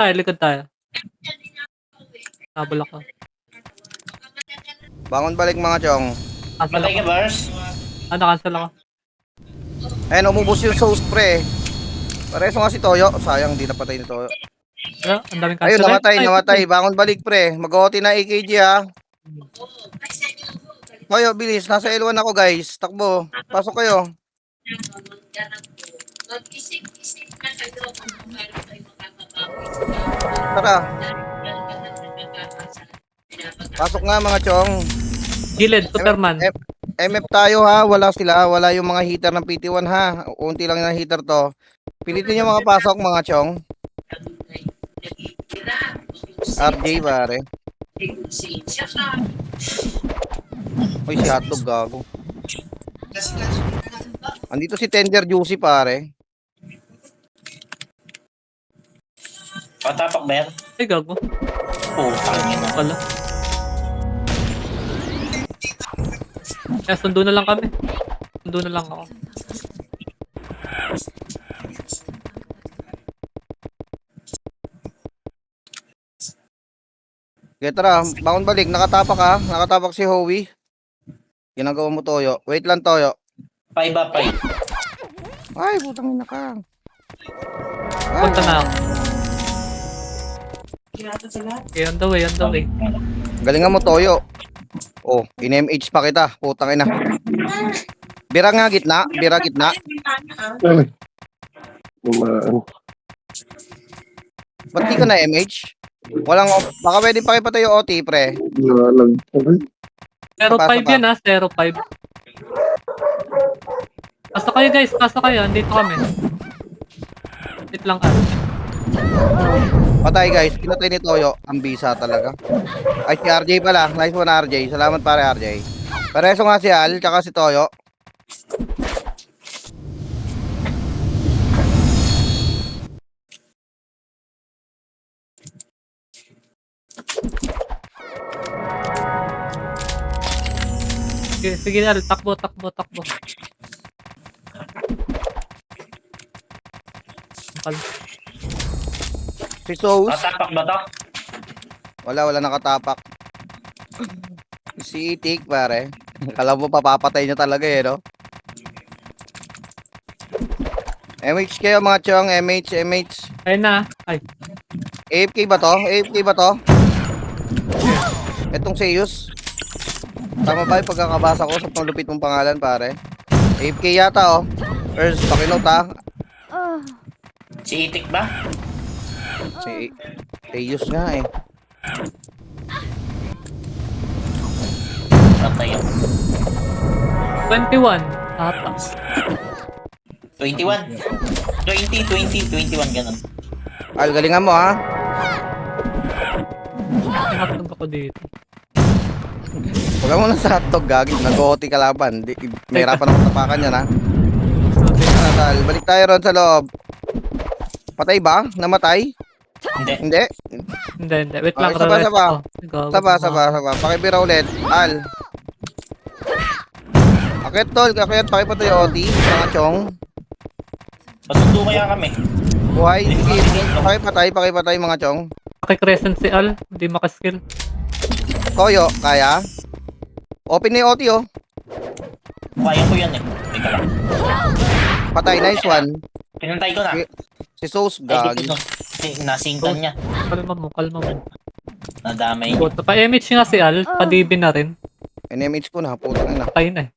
Tayo, likod tayo. Habol ako. Bangon balik mga chong. Cancel Patay ka, ako. Bars? Cancel ako. Ayun, umubos yung sauce pre. Pareso nga si Toyo. Sayang, di napatay ni Toyo. Ang daming Ayun, cancel. namatay. Bangon balik pre. Mag-OT na AKG ha. Toyo, bilis. Nasa L1 ako guys. Takbo. Pasok kayo. Tara. Pasok nga mga chong. Gilid, Superman. MF tayo ha. Wala sila. Wala yung mga heater ng PT1 ha. Unti lang yung heater to. Pilitin nyo mga pasok mga chong. RJ pare. Uy, si hotdog gago. Andito si Tender Juicy pare. Patapak ba yan? Ay, gago. Putang ina. Pala. Kaya sundo na lang kami. Sundo na lang ako. Okay, tara. Bangon balik. Nakatapak ha. Nakatapak si Howie. Ginagawa mo Toyo. Wait lang Toyo. 5 up, 5. Ay, putang ina ka. Punta na ako. Okay, on the way. Galingan mo Toyo. Oh, in-MH pa kita. Putang ina. Bira nga gitna. Ba't di ka na MH? Walang, baka pwede pakipatay yung OT, pre. 05 yan ha, 05. Pasok kayo guys, pasok kayo. Andito kami. Wait lang ka. Patay guys, pinatay ni Toyo. Ang bisa talaga. Ay, si RJ pala. Nice one RJ. Salamat pare RJ. Pareso nga si Al, tsaka si Toyo. Sige, Al. Takbo. Akal. Si Sauce. Patapak ba to? Wala nakatapak. Si Itik pare. Kala mo papapatay niya talaga eh, no? MH kayo mga chong, MH. Ayun na. Ay, AFK ba to? Etong Seus. Tama ba yung pagkakabasa ko sa panglupit mong pangalan pare? AFK yata oh. First, pakinote ha. Si Itik ba? Si Seus nga eh. Patay ako. 21. Tatas. 21. 21, ganun. Al, galingan mo ha. Nakatog ako dito. Huwag mo na sa hotdog gagit. Nag-OT kalaban. May hirapan akong tapakan yan ha. Al, balik tayo ron sa loob. Patay ba? Namatay? Hindi. Hindi. Wait lang. Okay, saba. Gago. Saba. Pakibira ulit. Al. Akit tol. Pakipatay OT. Mga chong. Pasundo kaya kami. Buhay. Sige. Pakipatay mga chong. Pakicrescent si Al. Hindi makaskill. Toyo. Kaya? Open na yung OT oh. Kaya ko yan eh. Teka lang. Patay. Nice one. Pinantay ko na. Si Sauce. Ay, Gagi. nasingtan niya. Kalma mo. Nadamay niya. Puta, pa-MH nga si Al. Pa-DB na rin. NMH ko na. Putang ina. Patay na eh.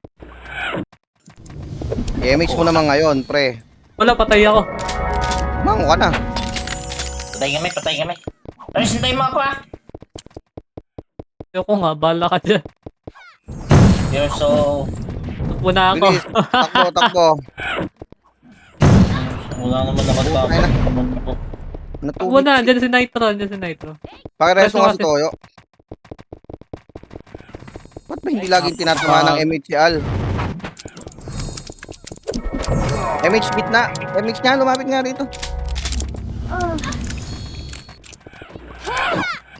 MH mo naman ngayon, pre. Wala, patay ako. Mango ka na. Patay kami. Pero sintayin mo ako ah. Ayoko nga, bala ka dyan. You're so... Takbo na ako. Bilis. Takbo. Wala naman nakatapak. Takbo na, dyan si Nitro. Pakireso nga si Toyo. Ba't ba hindi laging tinatama ng MH si Al? MH beat na. MH nga, lumapit nga rito.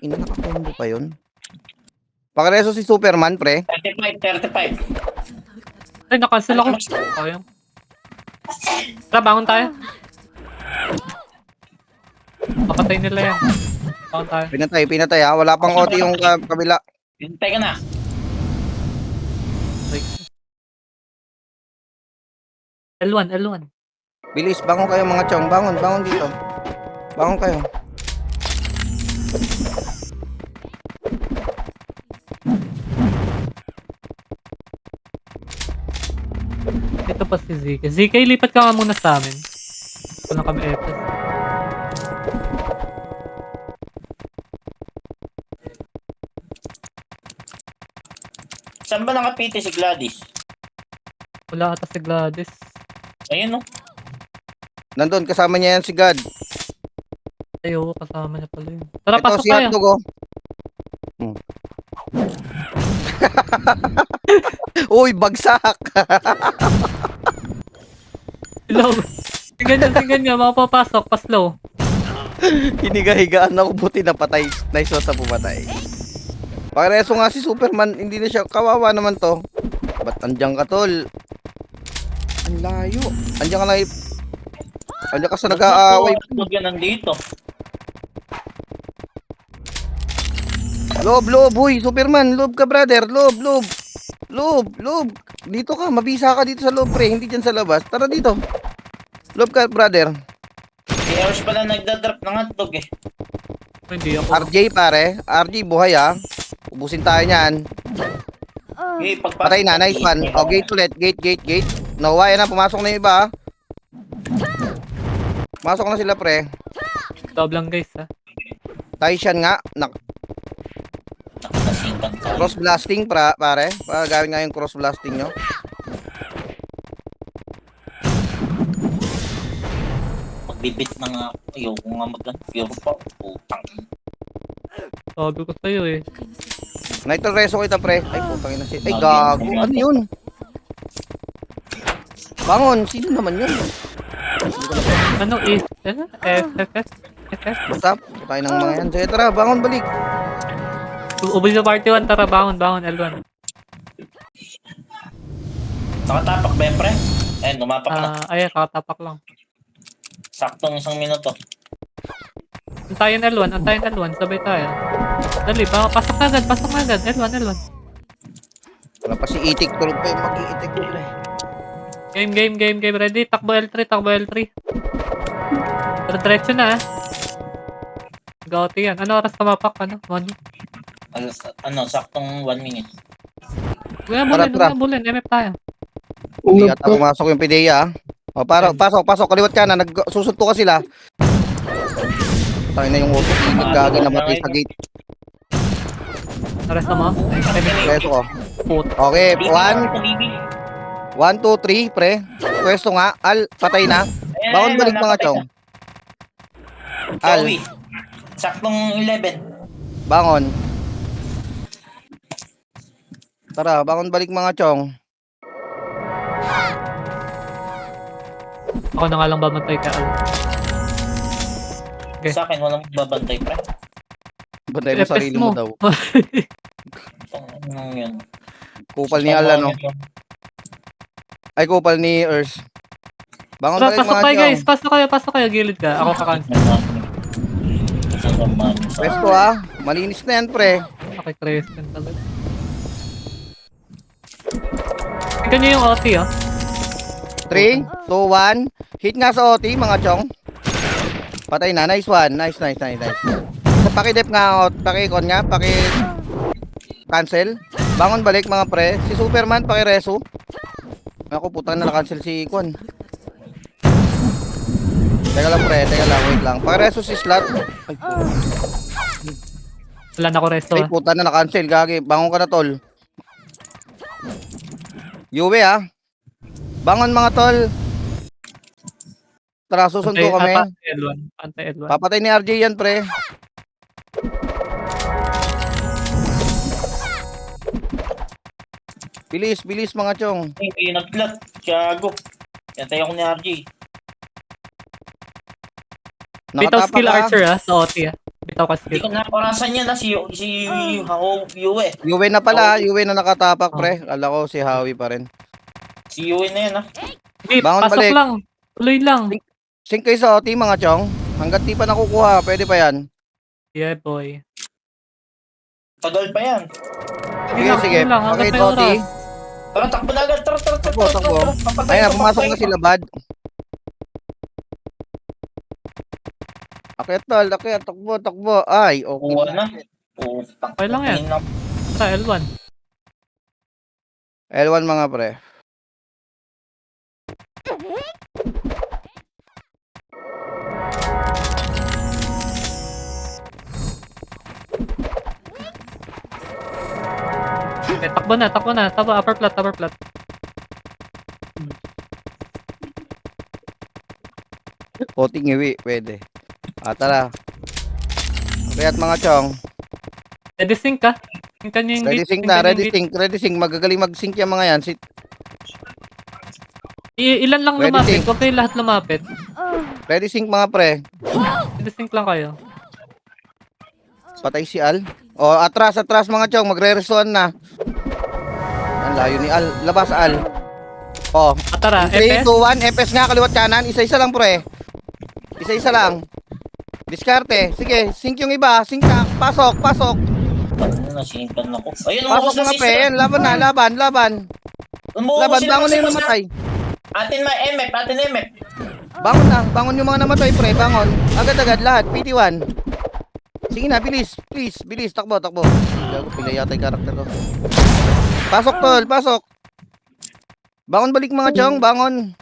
Ina, nakakombo pa yun. Pakireso si Superman, pre. 35. Ay, nakancel ako. Ayun. Tara, bangon tayo. Papatay nila yan. Bakit tayo? Pinatay ha. Wala pang OT yung kabila. Hintay ka na. L1. Bilis, bangon kayo mga chong. Bangon dito. Bangon kayo. Ito pa si ZK. ZK, lipat ka nga muna sa amin. Ito lang kami FS. Saan ba nakapiti si Gladys? Wala ata si Gladys. Ayun, no? Nandun, kasama niya yan si God. Ayaw, kasama niya pala yun. Tara, Ito pasok si tayo. Hotdog oh. Uy, bagsak! Hello. Tingnan niya, makapapasok, paslow. Hiniga-higaan ako, buti napatay. Nice sa pumatay. Pareso nga si Superman, hindi na siya, kawawa naman to. Ba't andyan ka, tol? Ang layo. Andyan ka na, andyan ka sa nag-aaway. Huwag yan nandito. Loob, huy, Superman, loob ka, brother, loob. Dito ka, mabisa ka dito sa loob, pre, hindi dyan sa labas. Tara dito. Loob ka, brother. Si Eros pala nagdadrop ng hotdog eh. Hindi ako. RJ, pare. RJ, buhay ah. Ubusin tayo niyan. Okay, pagpasok. Patay na, nice one. O, gate ulit, gate. Nahuwayan na, pumasok na yung iba ah. Pasok na sila, pre. Stop lang guys ha. Taishan nga, Nakasingkan tayo. cross blasting, pare. Gawin nga yung cross blasting nyo. Magbibit na nga. Ayoko nga mag-pure pa. Putang. Sabi ko sa'yo eh. Nitro reso kita, pre. Ay, putang ina siya. Ay, gago. Ano yun? Bangon, sino naman yun? Ano is? Ano? FFF? Basta, tayo ng mga yan. Sige, tara, bangon, balik. Ubus sa party 1, tara, bangon, L1. Nakatapak ba yan, pre? Ayun, lumapak na. Ay, kakatapak lang. Saktong 1 minuto. Antayin L1, sabay tayo. Dali, pasok na agad, L1. Wala pa si Itik, tulog pa yung mag-iitik ko, pre. Game, ready? Takbo L3. Diretso na ah. Gauti yan. Ano oras ka mapak? Ano? 1? Saktong 1 minute. Huwag Tara. na bulin. MF tayo. Hindi yata pumasok yung PDEA, ah. O, pasok, kaliwat ka na, nagsusunto ka sila. Tayo na yung utos, naggagi namatay sa gate. Nares na mo? Preso ko. Put. Okay, Bibi, 1, 2, 3, pre. Pwesto nga, patay na. Bangon balik mga chong. Joey. Saktong 11. Bangon. Tara, bangon balik mga chong. Ako na nga lang babantay ka. Okay. Sa akin, walang babantay, pre. Bantay mo sarili mo daw. Ano yun? Kupal ni Al, ano? Ay, kupal ni Earth. Bangon Tara, balik pasok mga tayo chong. guys. Pasok kayo. Gilid ka. Ako kakansin. Pwesto ah. Malinis na yan, pre. Okay, Kristen talaga. Tingnan nyo yung OT ah. 3, 2, 1. Hit nga sa OT, mga chong. Patay na. Nice one. Nice. So, pakidep nga, pakikon nga, cancel. Bangon balik mga pre. Si Superman, pakireso. Ako, putang na cancel si Kwan. Teka lang pre, wait lang. Pakireso si Slot. Ay, Wala na ko resto ah. putang na cancel, gagi. Bangon ka na, tol. Yuwe ah. Bangon mga tol. Tara, susundo kami. Antay L1. Papatay ni RJ yan, pre. Bilis mga chong. Hindi nag-clat. Tiago. Yantay ako ni RJ. Bitaw Nakatapak skill ka. archer ah, sa OT ah. Bitaw ka Hindi skill. ko naparasan niya na si Yue. Yuwe na pala, Yuwe na nakatapak, pre. Kala ko si Howie pa rin. Si Yue na yan, ah. Hindi, Bangon pasok balik. lang. Tuloy lang. Sync kayo sa OT mga chong. Hanggat di pa nakukuha, pwede pa yan. Yeah, boy. Tagal pa yan. Sige. Hanggat Okay, may Toti. oras. Tara, takbo na agad. Tara. Takbo. Papatay Ayun, ko, pumasok papatay na ko. sila, bad. Akyat, tol. Akyat. Takbo. Ay, okay. Kuha na. Oo, Okay lang yan. Sa L1. L1 mga pre. Okay, takbo na. Upper plat. Poting iwi, pwede. Tara. Akyat mga chong. Ready sync ka? Syncan nyo yung Ready gate. sync syncan na, yung ready gate. sync, ready sync. Magagaling mag-sync yung mga yan. Ilan lang Ready lumapit? sync. Huwag kayo lahat lumapit. Ready sync mga pre. Ready sync lang kayo. Patay si Al. O, atras mga chong. Magre-resuan na. Ang layo ni Al. Labas Al. O, Tara, 3, 2, FS. 1. FS nga, kaliwat kanan. Isa-isa lang pre. Isa-isa lang. Diskarte. Sige, sync yung iba. Sync ka. Pasok. Ano, nasimpan ako. Ayun, Pasok mga pre. Yan, laban na. Laban. Laban, bangon na yung namatay. Atin MF. Bangon yung mga namatay pre. Bangon. Agad-agad lahat. PT1. Sige na, bilis. Please, bilis. Takbo. Gago, pila yata yung karakter ko. Pasok tol, pasok. Bangon balik mga chong, bangon.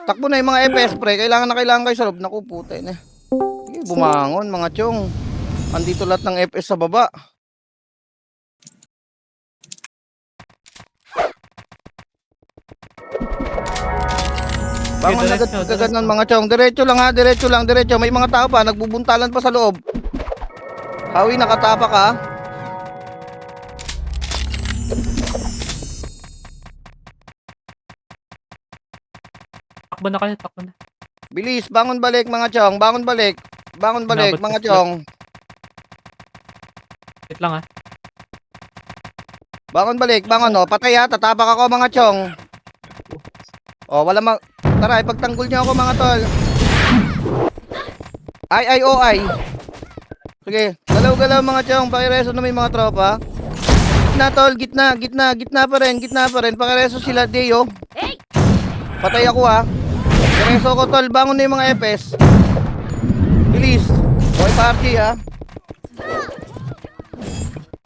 Takbo na yung mga FPS pre. Kailangan kayo sa loob. Naku, puta na. Sige, bumangon mga chong. Andito lahat ng FPS sa baba. Bangon Okay, agad diretso, agad ng mga chong. Diretso lang ha, diretso. May mga tao pa, nagbubuntalan pa sa loob. Hawi, nakatapa ka. Takbo na kayo, takbo na. Bilis, bangon balik mga chong. Bangon balik Inabot mga ka, chong. Wait lang ha. Bangon balik, o. Patay ha, tatapak ako mga chong. O, tara, ipagtanggol niyo ako mga tol. Ay. Sige, galaw mga chong. Pakireso na may mga tropa. Gitna tol, gitna pa rin. Pakireso sila, Deo. Patay ako ha. Pakireso ko tol, bangon na yung mga FPS. Bilis. Boy party ha.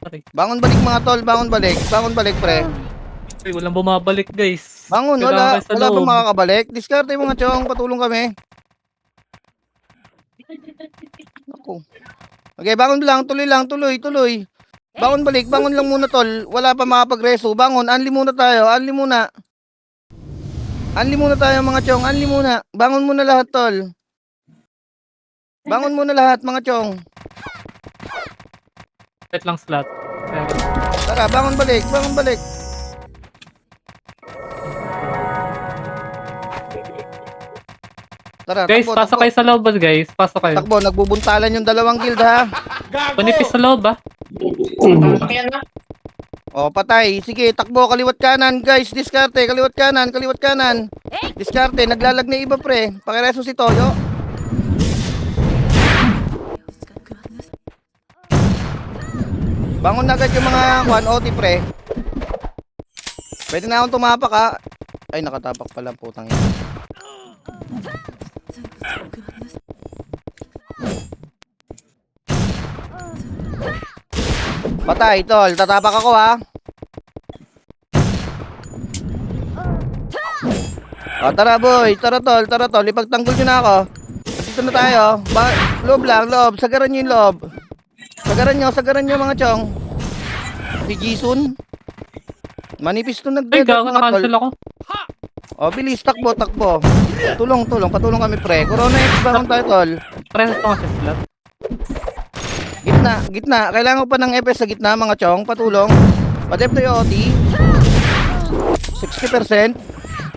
Sorry. Bangon balik mga tol, bangon balik pre. Uy, walang bumabalik guys. Bangon, Kailangan wala kayo sa pa loob. makakabalik. Diskarte mga chong, patulong kami. Ako. Okay, bangon lang, tuloy. Bangon lang muna tol. Wala pa makapagreso. Bangon, anli muna tayo. Anli muna tayo mga chong, Bangon muna lahat tol. Bangon muna lahat mga chong. Wait lang slot. Tara, bangon balik. Tara, Guys, pasok kayo sa loob guys. Pasok kayo. Takbo, nagbubuntalan yung dalawang guild ha. Panipis sa loob ha. Pakyan na. O, patay. Sige, takbo, kaliwat kanan. Guys, diskarte, kaliwat kanan. Diskarte, naglalag na iba pre. Pakireso si Toyo. Bangon na agad yung mga 1 OT pre. Pwede na akong tumapak ha. Ay, nakatapak pala putang ina. Patay, tol. Tatapak ako ha. O, tara boy. Tara tol. Ipagtanggol nyo na ako. Dito na tayo. Loob. Sagaran nyo yung loob. Sagaran nyo mga chong. Si Jisun. Manipis to Ay, nag-dead gago, mga tol. na-cancel ako. O, bilis. Takbo. Patulong kami pre. Corona X bangon tayo tol. Parehas to kasi slot. Gitna. Kailangan ko pa ng FPS sa gitna mga chong. Patulong. Padep to yung OT. 60%.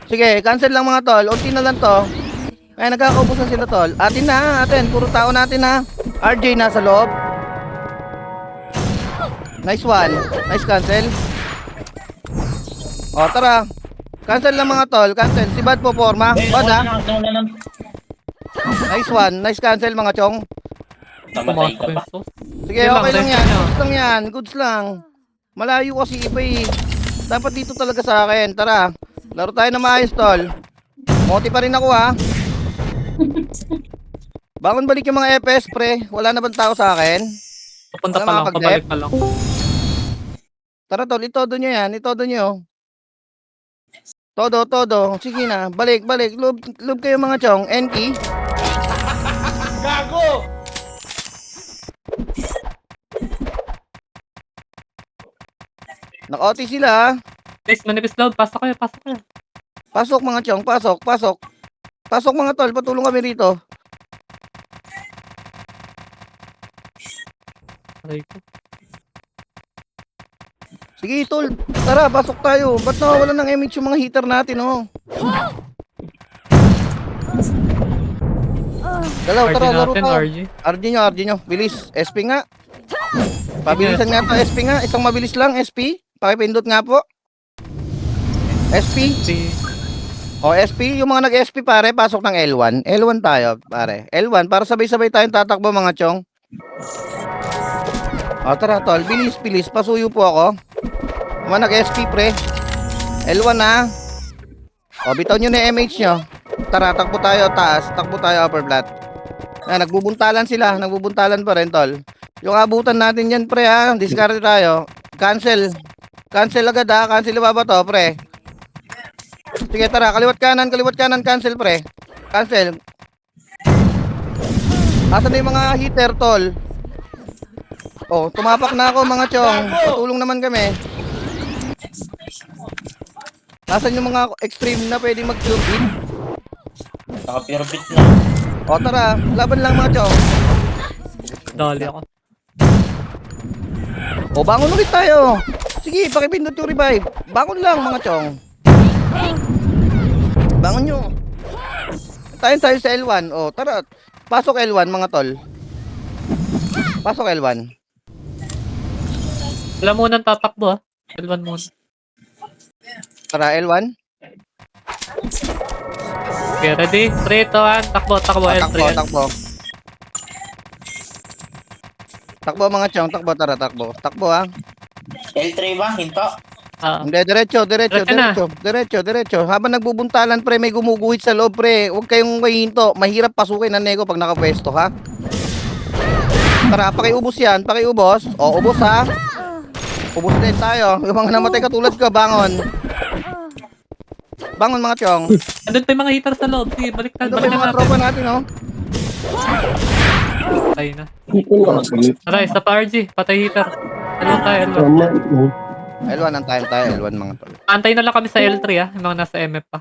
Sige, cancel lang mga tol. Unti na lang to. Kaya nagkakaubusan sila tol. Atin. Puro tao natin ha. RJ nasa loob. Nice one. Nice cancel. O, tara. Cancel lang mga tol. Si Bad po forma. Bad ha. Nice one. Nice cancel mga chong. Namatay Pumasok ka yung pa. sauce. Sige, Yun lang, okay lang nice yan. one Goods lang yan. Goods lang. Malayo kasi iba eh. Dapat dito talaga sa akin. Tara. Laro tayo na maayos, tol. Moti pa rin ako ha. Bangon balik yung mga FPS, pre. Wala na bang tao sa akin? Papunta Wala pa lang, makapag-dep? pabalik pa lang. Tara, tol. Itodo nyo yan. Itodo nyo. Todo. Sige na. Balik. Loob kayo mga chong. Enki. Gago! Naka-OT sila ha. Guys, manipis load. Pasok kayo. Pasok mga chong. Pasok. Pasok mga tol. Patulong kami rito. Aray ko. Sige, tol. Tara, pasok tayo. Ba't nawawala ng MH yung mga heater natin, oh? Galaw, RG tara, laro natin, to. RG. RG nyo. Bilis. SP nga. Pabilisan nga to, SP nga. Isang mabilis lang, SP. Pakipindot nga po. SP. Si... O, SP. Yung mga nag-SP, pare, pasok ng L1. L1 tayo, pare. L1, para sabay-sabay tayong tatakbo, mga chong. O, tara, tol. Bilis. Pasuyo po ako. Mga nag-SP, pre. L1 na. O, bitaw nyo na yung MH nyo. Tara, takbo tayo taas. Takbo tayo upper flat. Nagbubuntalan sila. Nagbubuntalan pa rin, tol. Yung abutan natin yan, pre, ha. Discard tayo. Cancel agad, ha. Cancel ba to, pre? Sige, tara. Kaliwat kanan. Cancel, pre. Cancel. Asan na yung mga heater, tol? Oh, tumapak na ako, mga chong. Patulong naman kami. Nasaan yung mga extreme na pwede mag-pure beat? Naka-pure bit na. O, tara. Laban lang, mga chong. Dali ako. O, bangon ulit tayo. Sige, pakipindot yung revive. Bangon lang, mga chong. Bangon nyo. Tayo sa L1. O, tara. Pasok L1, mga tol. Pasok L1. Wala munang tatakbo, ha. L1 muna. Tara, L1. Okay, ready? 3, 2, 1. Takbo, L3. Takbo, mga chong. Tara, takbo. Takbo, ha. L3 ba? Hinto? Hindi, diretso. Diretso na. Habang nagbubuntalan, pre, may gumuguhit sa loob, pre. Huwag kayong mahinto. Mahirap pasukin ang nego pag nakapwesto, ha. Tara, pakiubos yan. O, ubos, ha. Ubos din tayo. Yung mga namatay katulad ko, bangon. Bangon, mga chong. Andun pa yung mga heater sa loob. Sige, balikan Ito pa yung mga natin. tropa natin, oh. Patay na. Tara, isa pa RG. Patay heater. L1 tayo, L1. L1 ang time tayo, L1 mga tol. Antay na lang kami sa L3, ha. Yung mga nasa MF pa.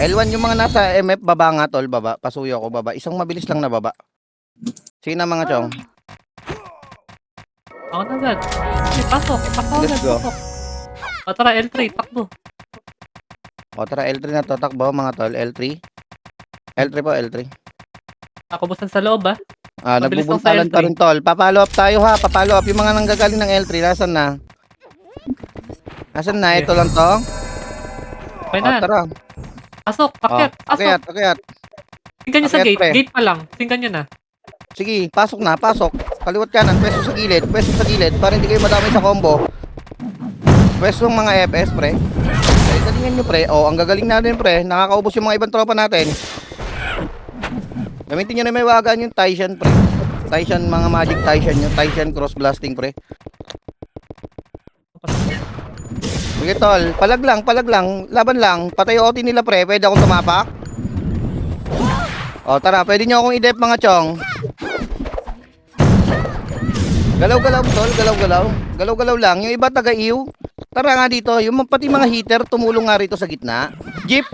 L1 yung mga nasa MF, baba nga tol, baba. Pasuyo ko, baba. Isang mabilis lang na baba. Sige na, mga chong. Ako na agad. Sige, pasok. Let's go. O, tara, L3. Takbo. O, tara, L3 na to, takbo, mga tol, L3. L3 po, L3. Nakabusan sa loob, ha. Mabilis lang sa Nagbubuntalan L3. pa rin tol. Papalo up tayo, ha. Papalo up. Yung mga nanggagaling ng L3, nasan na? Nasan na? Ito lang to. Okay O, na. tara. Pasok. Pakyat. Pasok. Akyat. Singgan nyo sa Akyat, gate. pre. Gate pa lang. Singgan nyo na. Sige, pasok na, pasok. Kaliwat kanan, pwesto sa gilid, para hindi kayo madami sa combo. Pwesto ng mga FS, pre. Ay, galingan nyo, pre. O, ang gagaling natin, pre. Nakakaubos yung mga ibang tropa natin. Gamitin nyo na may wagan yung Taishan, pre. Taishan, mga magic Taishan nyo. Taishan cross blasting, pre. Sige, tol. Palag lang. Laban lang. Patay OT nila, pre. Pwede akong tumapak. O, tara. Pwede nyo akong i-dep, mga chong. Galaw-galaw, tol. Galaw-galaw lang. Yung iba taga-iw. Tara nga dito. Yung pati mga heater, tumulong nga rito sa gitna. Jeep.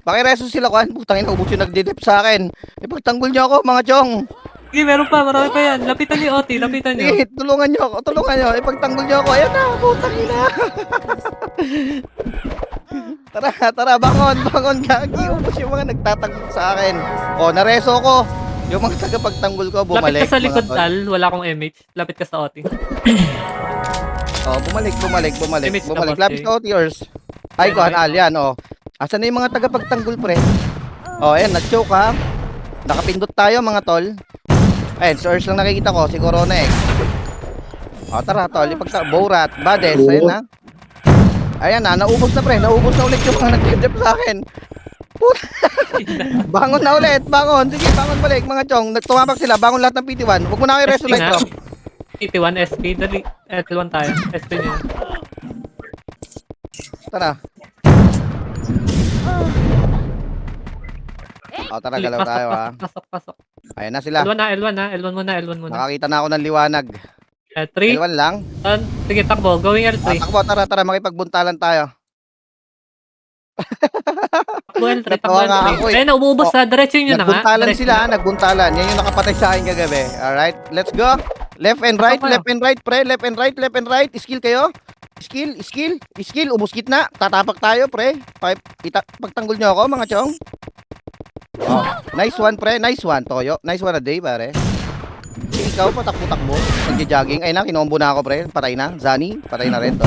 Pakireso sila kuhan. Putang ina, ubos yung nagdidep sa akin. Ipagtanggol nyo ako, mga chong. Sige, meron pa. Marami pa yan. Lapitan nyo, OT. Lapitan nyo. Sige, tulungan nyo ako. Ipagtanggol nyo ako. Ayan na, putang ina. Tara, bangon, gagi. Ubos yung mga nagtatanggol sa akin. O, nareso ko. Yung mga tagapagtanggol ko, bumalik. Lapit ka sa likod, mga tol. Tal. Wala akong MH. Lapit ka sa OT. Oh, bumalik. Image na, Lapis boss, ka out yours. Ay, kuhan, Al, yan, oh. Asan na yung mga tagapagtanggol, pre? Oh, ayan, na-choke ha. Nakapindot tayo mga tol. Ayan, si Urs lang nakikita ko, si Corona X. O, tara tol, Borat, Bades, ayan na. Ayan na, naubos na pre, naubos na ulit yung mga nag-dep sa akin. Puta. Bangon na ulit, bangon. Sige, bangon balik mga chong. Tumabak sila, bangon lahat ng PT1. Huwag mo na kayo resolite bro. PT1 SP, dali. L1 tayo. SP nyo. Tara. O, tara, galaw tayo ha. Pasok. Ayan na sila. L1 muna. Nakakita na ako ng liwanag. 3. L1 lang. Sige, takbo. Going L3. Takbo, tara, makipagbuntalan tayo. Takbo L3. Natawa nga ako eh. Ayun, umuubos na. Diretso nyo na nga. Nagbuntalan sila, nagbuntalan. Yan yung nakapatay sa akin kagabi. Alright, let's go. Left and right, pre. Left and right. Skill kayo. Skill. Umuskit na. Tatapak tayo, pre. Pagtanggol nyo ako, mga chong. Oh, nice one, pre. Nice one, Toyo. Nice one a day, pare. Ikaw, patakbo-takbo. Nagja-jogging. Ay na, kinombo na ako, pre. Patay na. Zani, patay na rin to.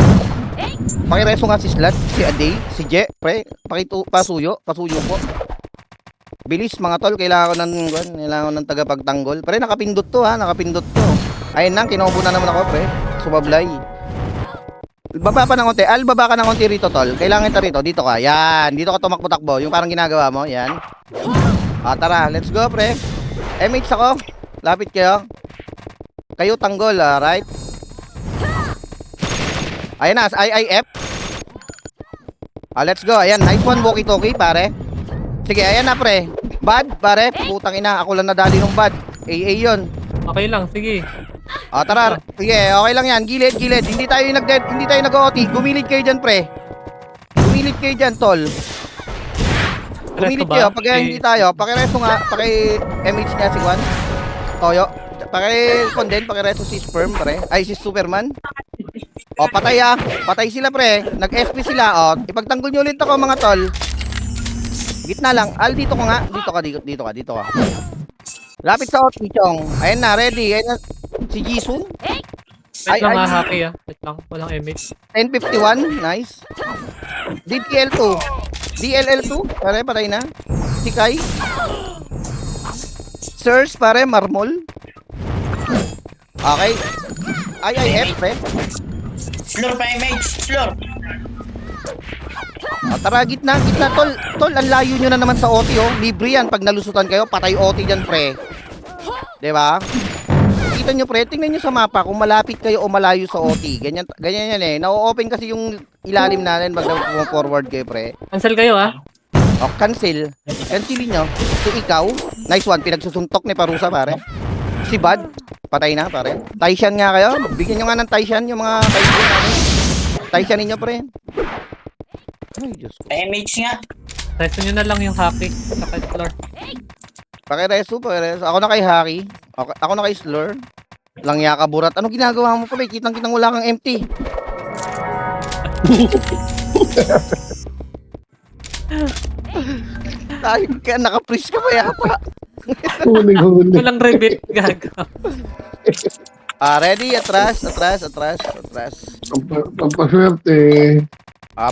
Pakireso nga si Slat, si Aday, si Je, pre. Pasuyo po. Bilis, mga tol. Kailangan ko ng tagapagtanggol. Pre, nakapindot to, ha. Ayun lang, kinombo na naman ako, pre. Sumablay. Baba pa ng konti. Baba ka ng konti rito, tol. Kailangan kita rito. Dito ka. Yan. Dito ka tumakbo-takbo. Yung parang ginagawa mo. Yan. Tara. Let's go, pre. MH ako. Lapit kayo. Kayo tanggol, right? Ayan na. IIF. Let's go. Ayan. Nice one, walkie-talkie, pare. Sige, ayan na, pre. Bad, pare. Putang ina. Ako lang nadali ng bad. AA yun. Okay lang, sige. Tara. Sige, okay lang yan. Gilid. Hindi tayo nag-OT. Gumilid kayo dyan, pre. Gumilid kayo dyan, tol. Gumilid kayo. Pag hindi tayo, pakireso nga. Paki-MH niya si Juan. Toyo. Paki-Conden. Pakireso si Sperm, pre. Ay, si Superman. Patay Patay sila, pre. Nag-FP sila. Ipagtanggol nyo ulit ako, mga tol. Gitna lang. Dito ko nga. Dito ka. Lapit sa OT, chong. Ayan na, ready. Ayan na. Si Jisoo. Wait lang nga, Haki Wait lang, walang image. 1051, nice. DLL2, pare, patay na. Si Kai. Sirs, pare, marmol. Okay. IIF, pre. Floor pa image. Floor. Tara, gitna, tol. Tol, ang layo nyo na naman sa OT, oh. Libre yan, pag nalusutan kayo, patay OT dyan, pre. Diba? Kita nyo, pre, tingnan nyo sa mapa kung malapit kayo o malayo sa OT. Ganyan yan eh. Na-open kasi yung ilalim natin pag forward kayo, pre. Cancel kayo, Cancel. Cancelin nyo. So, ikaw, nice one, pinagsusuntok ni Parusa, pare. Si Bad, patay na, pare. Taishan nga kayo. Bigyan nyo nga ng Taishan yung mga Taishan natin. Taishan ninyo, pre. Ay, Diyos ko. Image nga. Resto nyo na lang yung Haki sa floor. Pakireso. Ako na kay Haki. Ako na kay Slur. Langya ka, Burat. Ano ginagawa mo pala? Kitang-kitang wala kang empty. Tayo ka, naka-freeze ka pa yata. Huli. Walang rebit, gago. Ready? Atras. Pampaswerte.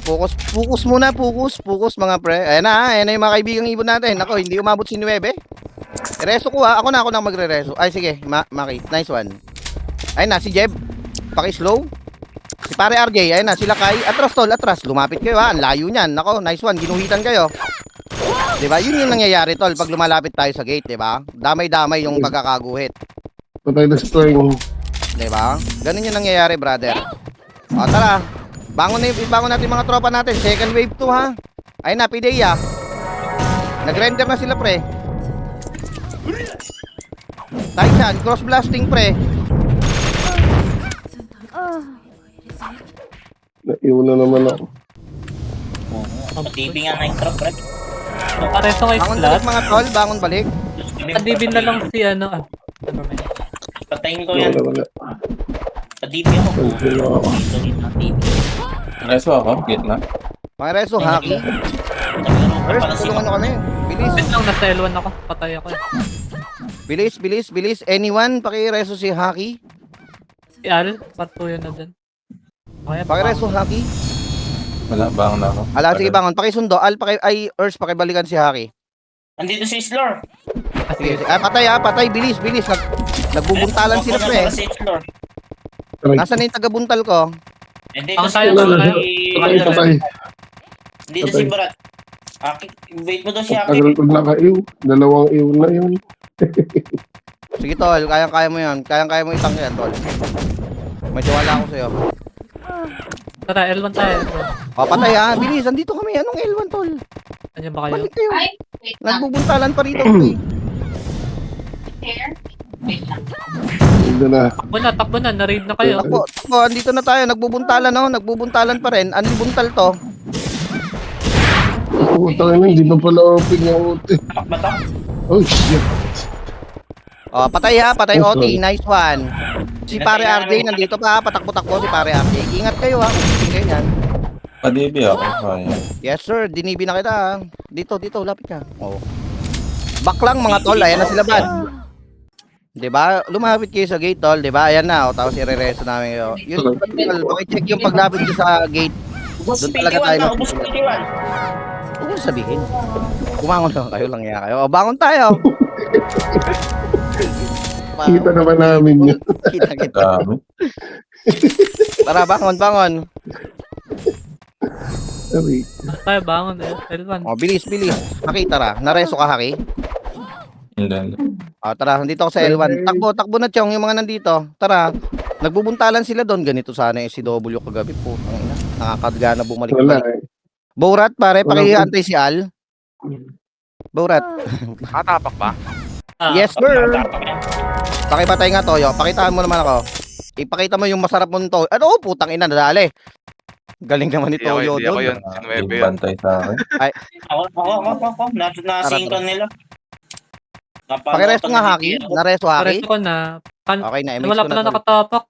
Focus muna, focus mga pre. Ayan na yung mga kaibigang ibon natin. Ako, hindi umabot si 9. Reso ko ako na magre-reso. Ay sige, Maki, nice one. Ayun na, si Jeb. Paki-slow. Si pare RJ, ayun na, sila Kai. Atras tol, atras. Lumapit kayo ha, ang layo niyan. Nako, nice one, ginuhitan kayo. Diba? Yun yung nangyayari tol pag lumalapit tayo sa gate, diba? Damay-damay yung pagkakaguhit. Patay na string. Diba? Ganun yung nangyayari, brother. Tara. Bangon natin mga tropa natin. Second wave 2 ha. Ayun na, Pideya. Nag-render na sila, pre. Taishan, cross blasting, pre. Naiwan na naman ako. TV nga nitro, pre. Pareso kay Bangon Slat. balik mga tol, bangon balik. Kadibin na lang si never mind. Patayin ko yan. Wala. Pa-DP ako. Wala ako. Dito na TV. Reso ako, gitna. Mga reso, Haki. Nagkaroon pa First, pala sila. tulungan nyo kami. Bilis. Wait lang, nasa L1 ako. Patay ako. Bilis. Anyone, pakireso si Haki. Si Al, patuyo na dyan. Okay, Pakireso, Haki. Wala, bangon na ako. Sige, bangon. Pakisundo. Urs, pakibalikan si Haki. Andito si Slor. Sige. Patay, bilis. Nagbubuntalan sila, pre. Si Slor. Aray, Nasaan na yung taga-buntal ko? Andito Ang si tayo, wala na. tayo. patay. Dito si Barat. Wait mo daw si Aki. Tagal ko naka-iw. 2 iw na yun. Sige, tol. Kayang-kaya mo yan. Kayang-kaya mo itang yan, tol. May tiwala ako sa'yo. Tara, L1 tayo. O, patay ha. Bilis, andito kami. Anong L1, tol? Andiyan ba kayo? Balik kayo. Ay, wait lang. Nagbubuntalan pa rito, pre. Hair? Wait lang. Hindi na. Takbo na. Na-raid na kayo. Takbo, andito na tayo. Nagbubuntalan, no? Nagbubuntalan pa rin. Anong buntal to? Puta na, hindi pa pala open yung uti. Batak. Oh shit. O, patay ha. Patay, Oh, Oti. sorry. Nice one. Si pare RJ nandito pa ha. Patakbo-takbo si pare RJ. Ingat kayo ha. Kung ganyan. Padibi ako. Kaya. Yes sir, dinibi na kita ha. Dito, lapit ka. Oo. Back lang mga tol, ayan na sila bad. 'Di ba? Lumapit kayo sa gate tol, 'di ba? Ayan na, o tapos i-re-resto namin kayo. Yun, tol, check yung paglapit niyo sa gate. Ubus Doon talaga tayo. Ubus 21. Huwag mo sabihin. Kumangon lang kayo, lang kayo. O, bangon tayo. Kita naman namin yun. Kita. Dami. Tara, bangon. Aray. Tayo, bangon. L1. O, bilis. Haki, tara. Nareso ka, Haki. Hindi. O, tara, nandito ako sa L1. Takbo na, Chong, yung mga nandito. Tara. Nagbubuntalan sila doon. Ganito sana yung CW kagabi po. Ang ina. Nakakadgana bumalik. Wala eh. Borat, pare, Wala po. pakiantay si Al. Borat. Nakatapak ba? Yes, sir. Pakipatay nga, Toyo. Pakitaan mo naman ako. Ipakita mo yung masarap mong Toyo. Ano, putang ina, nadali. Galing naman ni Hindi ako, Toyo hindi ako doon. yun. Si Nueve Yung yun. bantay sa akin. Ako. Nasingkan nila. Pakiresto nga, Haki. Naresto, Haki. Pareso ko na. Okay na, Wala ko pala na. Tol. nakatapak.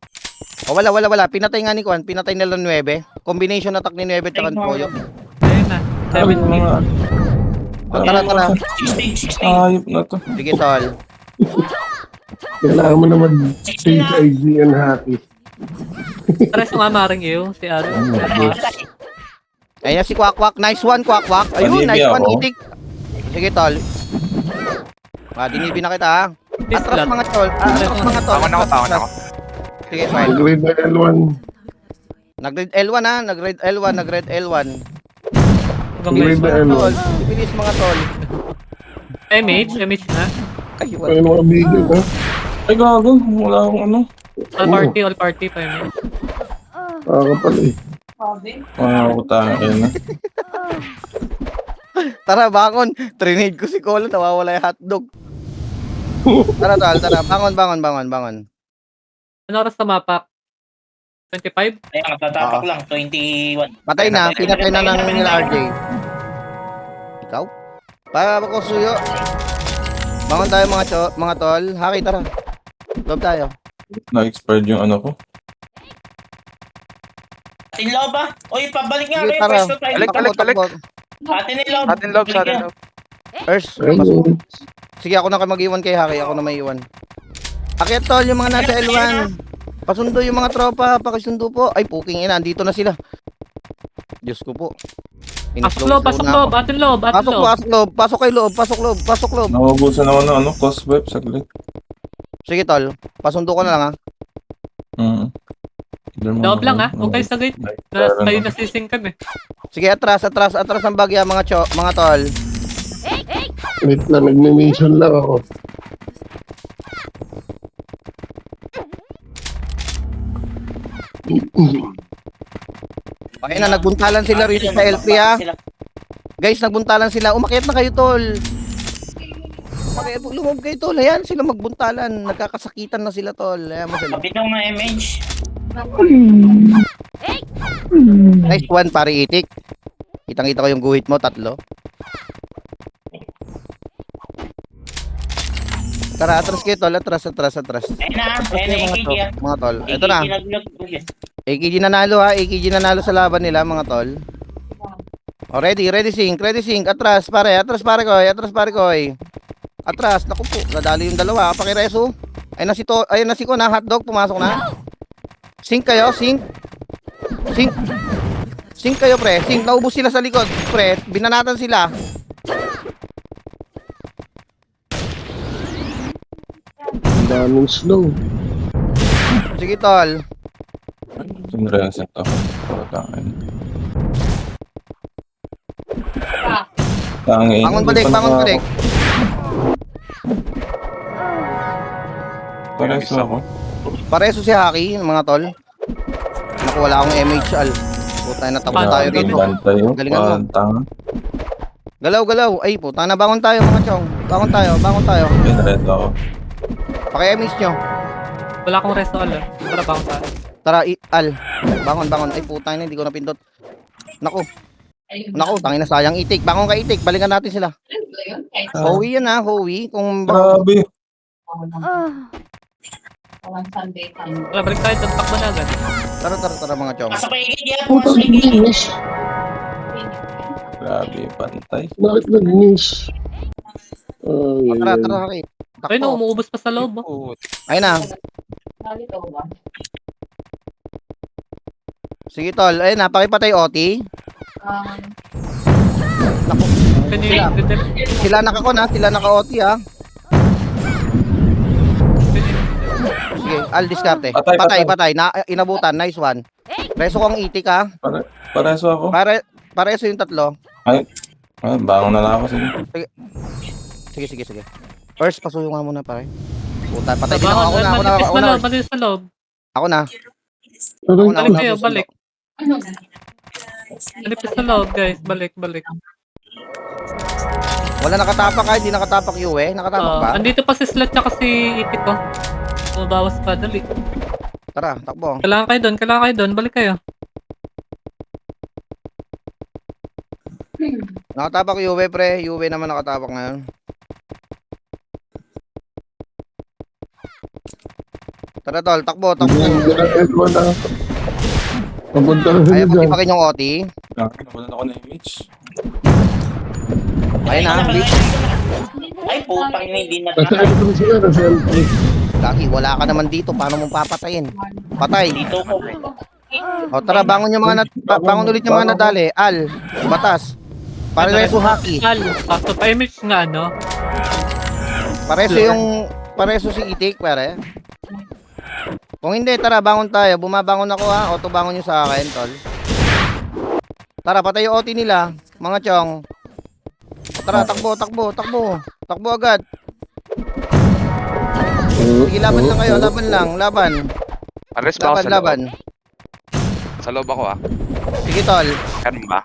O, wala. Pinatay nga ni Kwan. Pinatay nila 9. Combination attack ni 9 tsaka ni Toyo. Ayun na. Ay, 7 mga... O, tara. 16. Ayop na to. Sige, Tol. Kailangan mo na mag-save ID and happy. Pareso nga maring iyo. Si Aro. Ayun na si Kwak. Nice one, Kwak. Ayun, Padibi nice one, ako. itik. Sige, Tol. Dinibi na kita, ha. Atras mga Tol. Tawan ako. Sige, fine. Grade na L1. Nag-red L1 ha, nag-red L1. Grade na L1. Tol, bilis mga tol. MH na. Ay, Ay, mga bigyan ha. Ay, gago. Wala akong ano. All party pa yun. Pala eh. Ako tayo na. Tara, bangon. Trinade ko si Colo, nawawala yung hotdog. Tara, bangon. Ano oras na mapak? 25? Ay, tatapak lang. 21. Patay na, pinatay na ng nila RJ. Ikaw? Para ako suyo. Bangon tayo mga tol. Haki, tara. Loob tayo. Na-expired yung ano ko. Atin loob ba? Uy, pabalik nga Sige, kayo. tara. Pwesto tayo. Balik. Atin loob. Atin loob sa atin loob. Earth, Ayun. sige, ako na mag-iwan kay Haki. Ako na may iwan. Akyat tol, yung mga nasa L1. Pasundo yung mga tropa. Pakisundo po. Ay, puking ina. Andito na sila. Diyos ko po. Pasok loob. Atin loob. Pasok loob. Naubusan ako ng ano, cost web saglit. Sige tol, pasundo ko na lang ha. Loob lang ha. Huwag kayo sa gate. Kayo nasisingkan eh. Sige, atras ang bagya mga tol. Wait lang, nag-mission lang ako. Okay na, nagbuntalan sila rito sa LP ha. Guys, nagbuntalan sila. Umakyat na kayo tol. Lumog kayo tol. Ayan sila magbuntalan. Nagkakasakitan na sila tol. Ayan mo sila. Kapit yung mga MH. Nice one, pare itik. Kitang-kita ko yung guhit mo, 3. Tara, atras kayo tol. Atras. Ayun na. Ayun na, AKG ah. Mga tol. Ito na. AKG. AKG nanalo ha. AKG nanalo sa laban nila mga tol. Oh, ready sync. Atras pare koy. Atras, naku po. Nadali yung dalawa. Pakireso. Ayun na si Ko na hotdog pumasok na. Sync kayo, sync. Sync kayo pre. Sync, naubos sila sa likod. Pre, binanatan sila. daming slow. Sige, tol. Sinreset ako. Pagkain. Tangin. Bangon balik, bangon balik. Pareso ako. Pareso si Haki, mga tol. Naku, wala akong MHL. Puta na, tapos tayo rito. Bantay yun. Galingan mo. Pantang. Galaw, galaw. Ay, puta na, bangon tayo mga chong. Bangon tayo, bangon tayo. Pinreso ako. Paki-MH nyo. Wala akong resto ala. Para bang tayo. Tara, Al. Bangon, bangon. Ay, puta na, hindi ko napindot. Naku, naku, tangin na sayang itik. Bangon ka itik, balikan natin sila. Howie yan ha, Howie. Kung Grabe. Walang Sunday time. Wala, balik tayo doon. Takbo na agad. Tara, tara, tara mga chong. Nasa paigid yan, Puta, nasa paigid. nag-miss. Grabe, pantay. Bakit nag-miss? Ay, Tara, ay, tara, Haki. Ayun na, Takbo. umuubos pa sa loob. Oh, Ayun na. Nalito ba? Sige, tol. Ayun na, pakipatay OT. Naku, Pwede Sila. sila nakakon ha, sila naka-OT ha. Sige, Al, diskarte. Patay, Patay, patay. patay. Inabutan, nice one. Reso kong itik ha. Pareso ako. Pareso yung tatlo. Ay, bangon na lang ako. Sige. Sige, sige, sige. First, pasuyo nga muna pare. Puta, patay din ako. Bangon, Ako na. manipis sa loob, manipis sa loob. Ako na. Aray, Ako na. Balik kayo, balik. Ano? Manipis sa loob, guys. Balik, balik. Wala nakatapak ha, hindi nakatapak Yue. Nakatapak ba? Andito pa si Slat tsaka si Itik ko. Bumabawas pa, dali. Tara, takbo. Kailangan kayo doon, balik kayo. Nakatapak Yue pre. Yue naman nakatapak ngayon. Tara tol, takbo, takbo. L1 na. Papunta na Ayaw sila mo dyan. tipakin yung OT. Nakulan ako na image. Ayun na, Ay, putang ina, hindi na. Nasa L3 sila, nasa L3. Gagi, wala ka naman dito. Paano mo papatayin? Patay. Dito ko. O tara, bangon yung mga bangon ulit yung mga nadali. Al, batas. Pareso Haki. Al, so pa-image nga, ano? Pareso si Itik, pare. Kung hindi, tara, bangon tayo. Bumabangon ako ha. Auto bangon nyo sa akin, tol. Tara, patay yung OT nila. Mga chong. O, tara, takbo, takbo, takbo. Takbo agad. Sige, laban lang kayo. Laban lang, laban. Ares ba ako Laban, sa loob? laban. Sa loob ako Sige, tol. Ganun ba?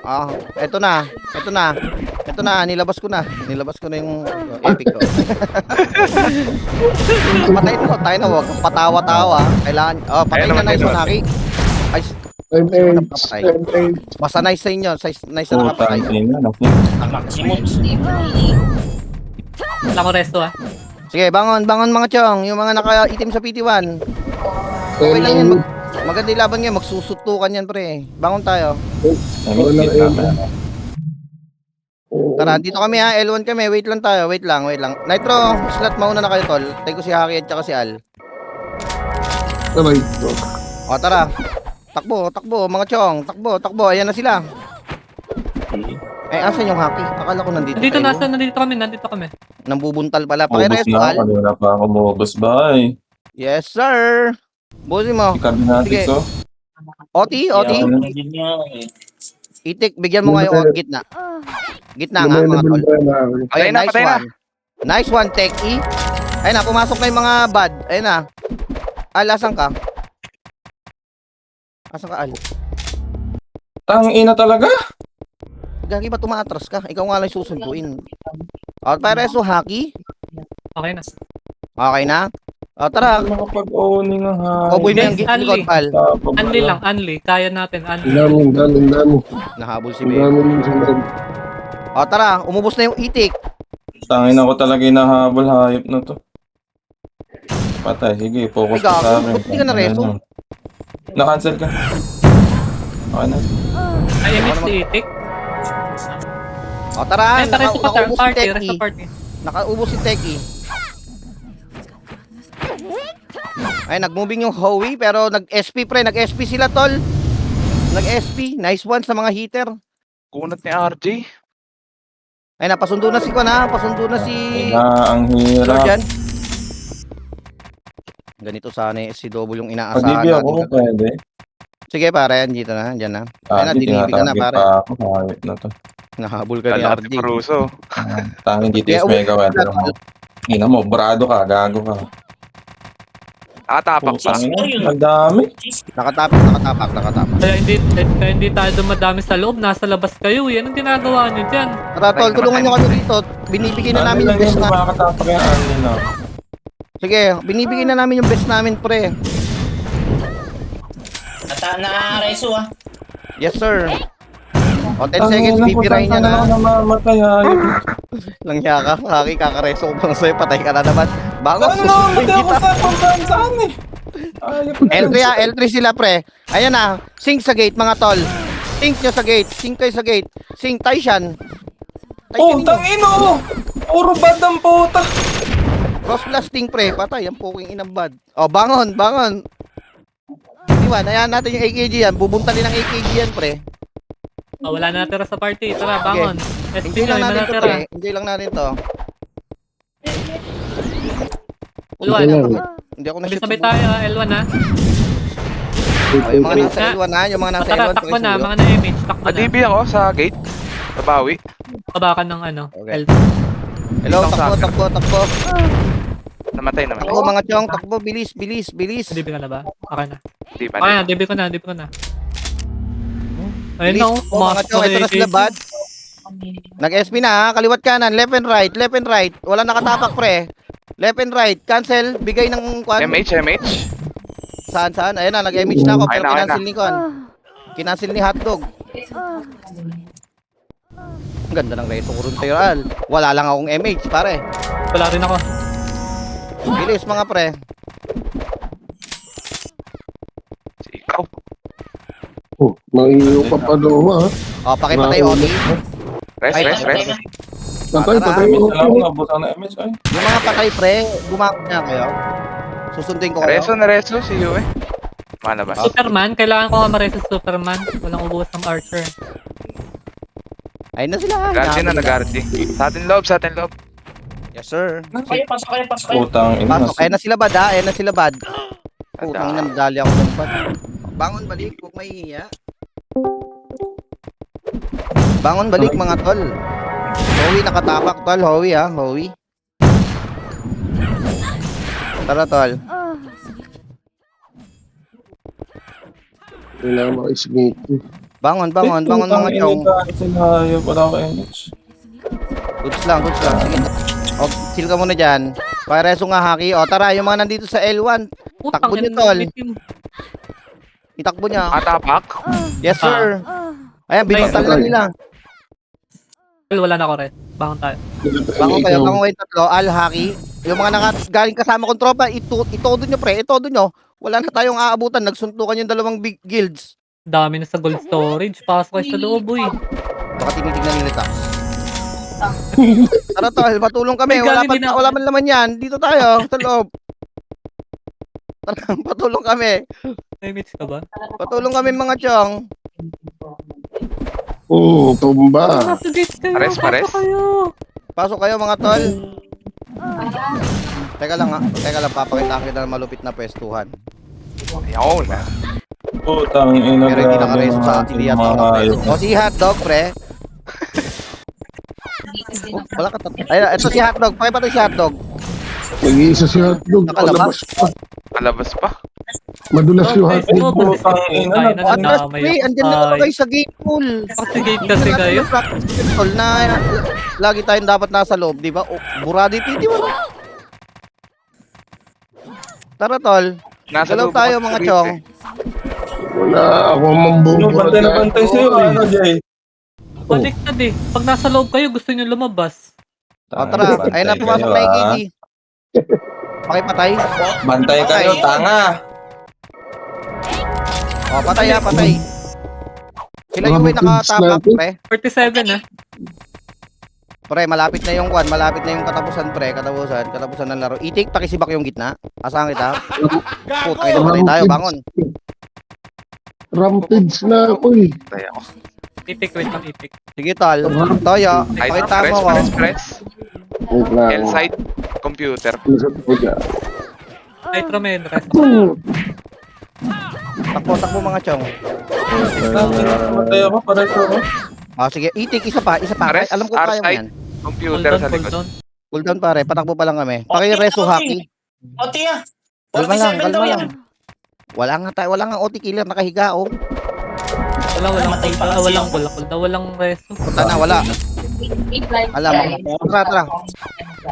Ah, eto na. Eto na. Eto na, nilabas ko na. Nilabas ko na yung epic ko. Patay na, tayo na, wag kang patawa-tawa. Kailangan, oh, patay Ayun na, naman, nice ayun one, Haki. Ay, M8, M8. basta nice sa inyo, nice na nakapatay. Putang ina. Naku. Ang maximum. Wala akong resto, ah. Sige, bangon, bangon mga chong, yung mga naka-itim sa PT1. Okay lang yan, maganda yung laban ngayon, magsusutukan yan, pre. Bangon tayo. Image camera. Tara, dito kami ha, L1 kami, wait lang tayo, wait lang. Nitro, slot mauna na kayo, tol. Tayo ko si Haki at saka si Al. Aray. O, tara. Takbo, takbo, mga chong. Takbo. Ayan na sila. Eh, asan yung Haki? Akala ko nandito Nandito kami. Nambubuntal pala. Ubus Pakiresto, na Al. ako. Kanina pa ako mubos. Bye. Yes, sir. Busin mo. Cardinatics, Sige. oh. OT. Hindi niya, eh. Itik, bigyan mo nga yung gitna. Gitna nga, mga tol. Ayun, Patay na, nice patay na. one. Nice one, Techie. Ayun na, pumasok na yung mga bad. Ayun na. Al, asan ka? Asan ka, Al? Tangina talaga. Gagi ba tumatras ka? Ikaw nga lang susunduin. O, pareso, Haki. Okay na. Okay na? O, tara. Nakapag-owning ang high. Oboy mo yung Guys, gitna, Anli. Al. Anli lang, Anli. Kaya natin, Anli. Ang dami. Nahabol si Ang Bebe. dami yung sunod. O, tara. Umubos na yung itik. Tangina ko talaga inahabol. Hayop na to. Patay. Sige, focus Ay, ka gago. sa akin. Ba't di ka na-reso? Na-cancel ka. Okay na. Ay, image si Itik. O, tara. Ay, tara sa Nakaubos si party, rest Techie. sa party. Nakaubos si Techie. Ay, nag-moving yung Howie, pero nag-SP pre. Nag-SP sila, tol. Nag-SP. Nice one sa mga hitter. Kunat ni RJ. Ay, napasundo na si Kwan ha. Pasundo na si Na ang hirap. Lord yan. Ganito sana yung SCW yung Pag inaasahan DB ako, natin. pwede. Sige pare, dito na, dyan na. Ayun na, Di dinibi ka na tinatarget pare. pa ako. Hayop na to. Nahabol ka ni Lalaki RJ. Paruso. Tanging DTS Yeah, mega weather mo. Ina mo, brado ka, gago ka. Nakatapak pa. Putang ina, ang dami. Nakatapak. Kaya hindi tayo dumadami sa loob, nasa labas kayo. Yan ang ginagawa nyo dyan. Tara tol, tulungan nyo kami dito. Binibigay na namin yung best na. Makakatapak yan, ano na. Sige, binibigay na namin yung best namin pre. Na-reso ah. Yes sir. O 10 seconds, bibirahin niya na. Namamatay, hayop. Langya ka, Kaki, kakareso ko pa sa'yo, patay ka na naman. Bago, Ano, susunod hindi ako kita. sa kung saan eh. Hayop na. L3 L3 sila pre. Ayan na, sync sa gate mga tol. Sync nyo sa gate, sync kayo sa gate. Sync, Taishan. Oh, tangino! Puro bad ang puta. Cross blasting pre, patay, ang puking inambad. O, bangon. Diba, ayan natin yung AKG yan. Bubuntalin ng AKG yan pre. Oh, wala na natira sa party. Tara, bangon. Enjoy SP lang na natin to natira. pre. Enjoy lang natin to. L1. Hindi ako na-shoot Sabay-sabay sa tayo, L1 ha. buhay. Yung mga nasa L1 ha, yung mga nasa Tara, L1 takbo na, pakisuyo. mga na-image. Takbo na. DB ako sa gate. Nabawi. Kabakan ng ano, Okay. L2. Hello, takbo. Namatay naman. Takbo mga chong, takbo, bilis. DB ka na ba? Okay na. Di ba? Okay na, DB ko na. Ayun Bilis na, oh. po mga chong, ito na sila bad. Nag-SP na ha, kaliwat kanan, left and right. Wala nakatapak pre. Left and right, cancel, bigay ng kwan. MH. Saan? Ayun na, nag-image na ako, pero Ayun na. kinancel ni kwan. Kinancel ni hotdog. Ang ganda ng reso ko rin sa'yo, Al. Wala lang akong MH, pare. Wala rin ako. Bilis mga pre. Ikaw. Oh, maiiyo pa pa daw ha. O, pakipatay Oni. Rest. Patay, patay. Image na ako, nabutan na image. Ay, Yung mga patay pre, gumakot niya kayo. Susunduin ko kayo. Reso si Yue. Malabas. Superman, kailangan ko nga ma-reset Superman. Walang ubos ng Archer. Ayun na sila. Guardian na, nag-guardian. Sa atin loob. Yes sir. Pasok kayo. putang ina. Pasok, ayun na sila bad ha, Putang ina, nadali ako ng bad. Bangon balik, huwag mahihiya. Bangon balik mga tol. Howie nakatapak tol, Howie ha, Howie. Tara tol. Kailangan maka-smith. Bangon mga chong. Hayop, wala ako image. Goods lang. Sige. O, chill ka muna dyan. Pareso nga haki. O tara, yung mga nandito sa L1. Takbo niyo, tol. Itakbo niya. Atapak. Yes sir. Ayan, binutal na nila. Wala na ako rin. Bangon tayo. Bangon kayo tatlo. Al, haki. Yung mga galing kasama kong tropa, itodo nyo pre, itodo nyo. Wala na tayong aabutan. Nagsuntukan yung dalawang big guilds. Dami na sa gold storage. Pasok kayo sa loob, boy. Baka tinitignan nila tax. Tara tol, patulong kami. May galing din ako. Wala man laman yan. Dito tayo, sa loob. Tara, patulong kami. Na-image ka ba? Patulong kami mga chong. Tumba. Nasa gate kayo. Pares. Pasok kayo. Pasok kayo mga tol. Teka lang, papakita kita ng malupit na pwestuhan. Ayaw na. Putang ina. Pero hindi grabe nakareso sa mga atin yata ako ng hayop. preso. O si hotdog, pre. Wala ka Ayun, ito si hotdog. Pakipatay si hotdog. Nag-iisa si hotdog. Nakalabas. Palabas pa. Malabas pa. Madulas yung Guys, hotdog. Putang ina. Tayo na Atras, nadamay pre. ako. Andyan na naman kayo sa gate pool. Kasi gate kasi kayo. Tol, na lagi tayong dapat nasa loob, di ba? Oh, burado yung titi mo. Tara, tol. Nasa Galaw loob tayo, ako sa mga gate chong. Wala ako mambuburat. Bantay na bantay sa'yo, ano, Jay? Baliktad eh. Pag nasa loob kayo, gusto nyo lumabas. O, tara. Ayun na, pumasok na yung KD. Pakipatay. Bantay kayo, tanga. O, patay ha, patay. Sila yung may nakatapak, pre. 47 na. Pre, malapit na yung kwan, malapit na yung katapusan ng laro. Itik, pakisibak yung gitna. Asahan kita. Putang ina, patay tayo, bangon. Rampage na ako eh. Tayo ako. Itik, wait lang, itik. Sige, tol. Toyo, pakita mo ko. Press. Wait lang. L-side computer. Lusot ko dyan. Nitro men, rest. Takbo mga chong. Matay ako, pareho ako. Sige, itik, isa pa. Ares, Alam ko kaya mo R-side. yan. Computer sa likod. Cooldown. Cooldown pare, patakbo pa lang kami. Paki-reso haki. Oti ah. Kalma lang, 47 daw kalma yan. lang. Wala nga OT killer nakahiga oh. Walang Matay pa cooldown, kasi walang ako. cooldown, walang resto. Punta na, wala. Alam mo. Tara.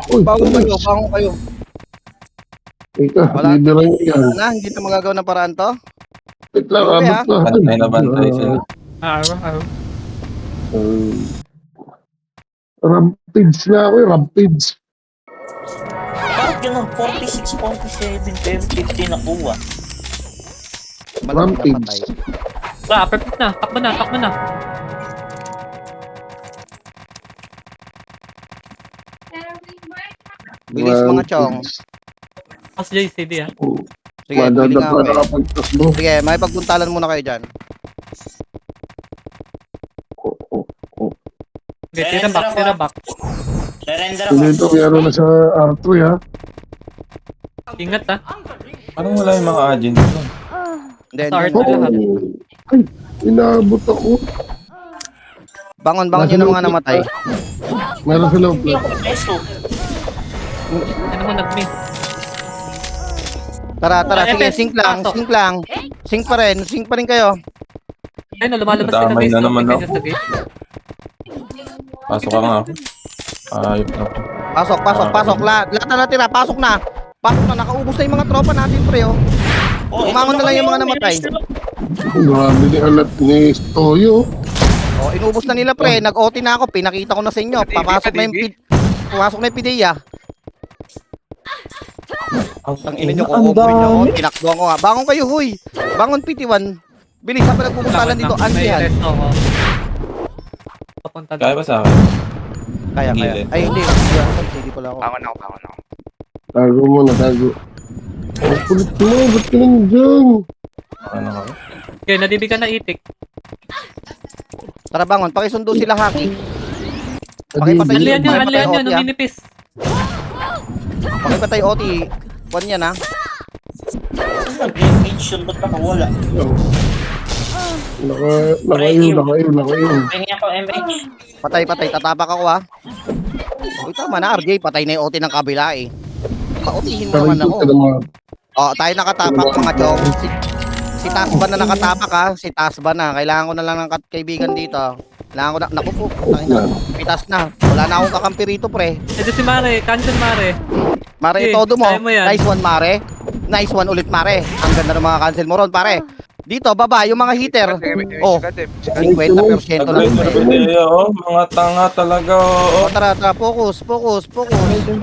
Uy, Bangon kayo. Ika, Wala. bibira nyo yan. Hindi na magagawa ng paraan to. Wait lang, Okay, abot na. Bantay na bantay sila. Araw. Rampage na ako, rampage. Bakit ganun? 46, 47, 50 nakuha. Malamang Rampage. napatay. Perfect na. Takbo na. Bilis mga chong. Mas JCD ah. Sige, bili nga ako Madadapa eh. nakapagtasbo. Sige, may pagpuntalan muna kayo dyan. Okay, tira back. Surrender ako. Dito, meron na sa R3 ha. Ingat ah. Parang wala yung mga agents doon. Then, Start. Oh, ay, inabot ako. bangon yun ang mga namatay. Meron sa loob. Hindi ako peso. Ano mo nag-miss? Tara, sige, FS, sync lang. Sync pa rin kayo. Ayun, lumalabas ka na Nadamay base. na naman Okay, ako. sa gate. Pasok ka nga ako. Ayop na to. Pasok. Lahat na natira, pasok na. Nakaubos na yung mga tropa natin, pre, oh. Umangon na lang yung mga namatay. Grabe ni alat ni Toyo. Oh, inubos na nila, pre. Nag-OT na ako, pinakita ko na sa inyo. Papasok na yung PDEA. Ang ina nyo ko, tinakbuhan ko nga. Bangon kayo, huy. Bangon, PT1. Bilis, sabi nagpupuntalan dito, May antihan. resto ako. Papunta Kaya doon. ba sa akin? Kaya. Gilid. Ay, hindi. Hindi pala ako. Bangon ako. Tago muna, tago. Ang kulit mo, ba't ka nandiyan? Ano ka? Okay, nadibigan na itik. Tara, bangon. Pakisundo sila, Haki. Anlian Pakipatay yan, OT, ah. numinipis. Pakipatay OT. Kuan yan, ha. Nag-engage yun, ba't nakawala? Nakayo. Pengi ako, MH. Patay. Tatabak ako, ha. Uy, tama na, RJ. Patay na yung OT ng kabila, eh. Pa-OThin mo naman ako. Oh, tayo nakatapak, mga chong. Si Tasba na nakatapak, ha. Si Tasba na. Kailangan ko na lang ng kaibigan dito. Kailangan ko na. Naku po. Pitas na. Wala na akong kakampi rito, pre. Ito si Mare, cancel Mare. Mare, Okay, todo mo. kaya mo yan. Nice one, Mare. Nice one ulit, Mare. Ang ganda ng mga cancel mo ron, pare. Dito, baba, yung mga hitter. Oh, 50% lang. Ay, oh, mga tanga talaga, oo. Oh, tara, focus.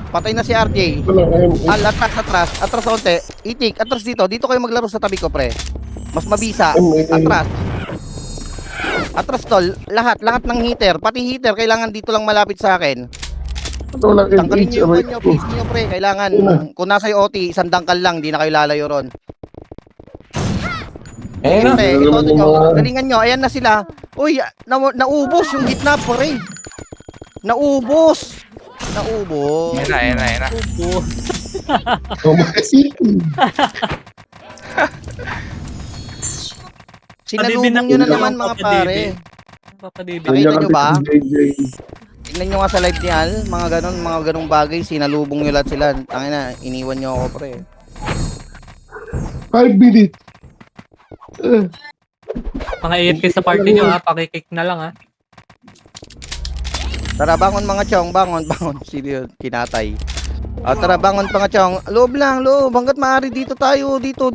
Patay na si RJ. Atras onte. Itik, atras dito. Dito kayo maglaro sa tabi ko, pre. Mas mabisa. Atras tol. Lahat ng hitter. Pati hitter, kailangan dito lang malapit sa akin. Tanggalin nyo yung kanyo, please nyo, pre. Kailangan, kung nasa yung OT, isang dangkal lang, di na kayo lalayo ron. Na. Pre, ito nyo, galingan nyo, ayan na sila. Uy, naubos yung gitna, pre. Naubos. Ayan na. Sinalubong nyo na naman, mga pare. Papadibi. Nakita nyo ba? Tingnan nyo nga sa live ni Al, mga ganong bagay, sinalubong nyo lahat sila. Tangina, iniwan nyo ako, pre. 5 minutes. Mga AFK sa party nyo ha, pakikick na lang ha. Tara, bangon mga chong, bangon. Sino yun? Kinatay. Tara, bangon mga chong. Loob lang, loob. Hanggat maaari dito tayo. Dito.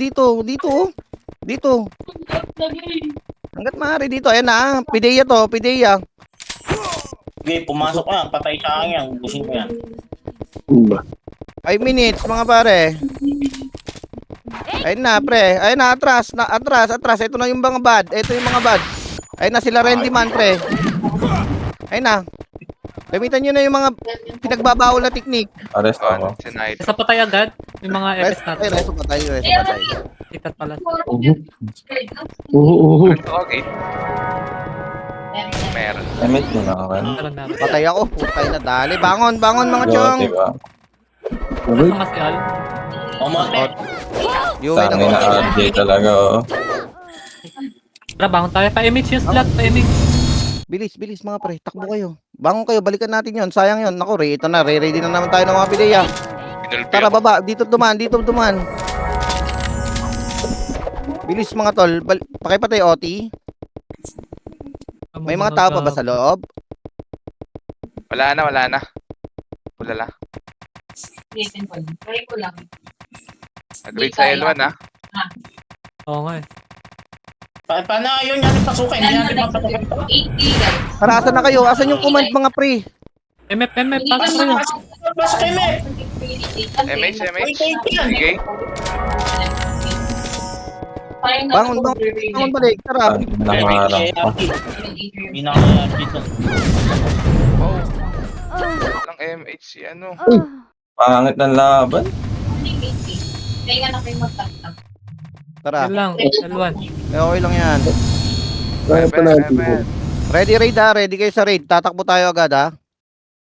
Hanggat maaari dito. Ayan na, PDEA to, PDEA. Okay, pumasok ko yan. Patay sa akin yan. Ubusin ko yan. 5 minutes, mga pare. Ayun na, pre. Ayun na, atras. Ito na yung mga bad. Ayun na sila Randy man, pre. Ayun na. Gamitan nyo na yung mga pinagbabawal na technique. Arrest ako. Sinayad. Sa patay agad, yung mga FS natin. Reso patay. Itat pala. Okay. Meron. Emit mo na ako. Karoon namin. Patay ako. Putay na dali. Bangon mga chong. Diba? Ano nga si Al? Omote. Yuwi na Tangin na ko. RJ talaga, oh. Tara, bangon tayo. Pa-image yung slot, pa-image. Bilis, bilis mga pre. Takbo kayo. Bangon kayo, balikan natin yon. Sayang yon. Naku, ito na. Ready na naman tayo ng mga pideya. Pinulpi Tara, ako. baba. Dito duman. Bilis mga tol. Pakipatay OT. May mga tao pa ba sa loob? Wala na. Wala lang. Listen ko lang. Try ko lang. Nag-rate sa L1 ha. Oo nga eh. Paano yun natin pasukin? Hindi natin mapasukin. 80 guys. Tara, asan na kayo? Asan yung command mga pre? MF, pasok Pasok, kayo. pasok kayo, Mep. MH. Sige. Bangon balik. Tara. Nangarang pa. Hindi na kaya dito. Wow. Walang MH si ano. Pangit ng laban. Kaya nga na kayo magtatap. Tara. Yun lang, L1. Okay lang yan. Kaya pa natin. Seven. Ready raid ha. Ready kayo sa raid. Tatakbo tayo agad ha.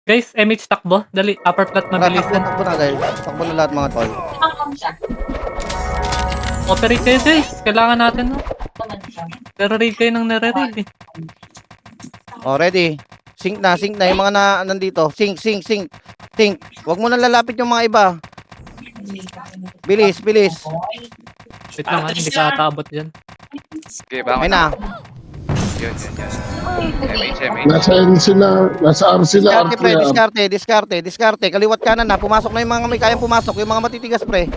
Guys, MH takbo. Dali, upper flat Tara, mabilis yan. takbo na guys. Takbo na lahat mga tol. Nakakam siya. Operate kayo guys. Kailangan natin, no? Naman siya. Nare-raid kayo ng nare-raid eh. Oh, ready. Sync na yung mga nandito. Sync. Huwag mo nang lalapit yung mga iba. Bilis. Wait lang, hindi ka ataabot dyan. Okay, bangon Ayun na. Yun. MH. Nasa N sila, nasa R sila, Diskarte pre, diskarte. Kaliwat kanan na. Pumasok na yung mga may kayang pumasok. Yung mga matitigas pre.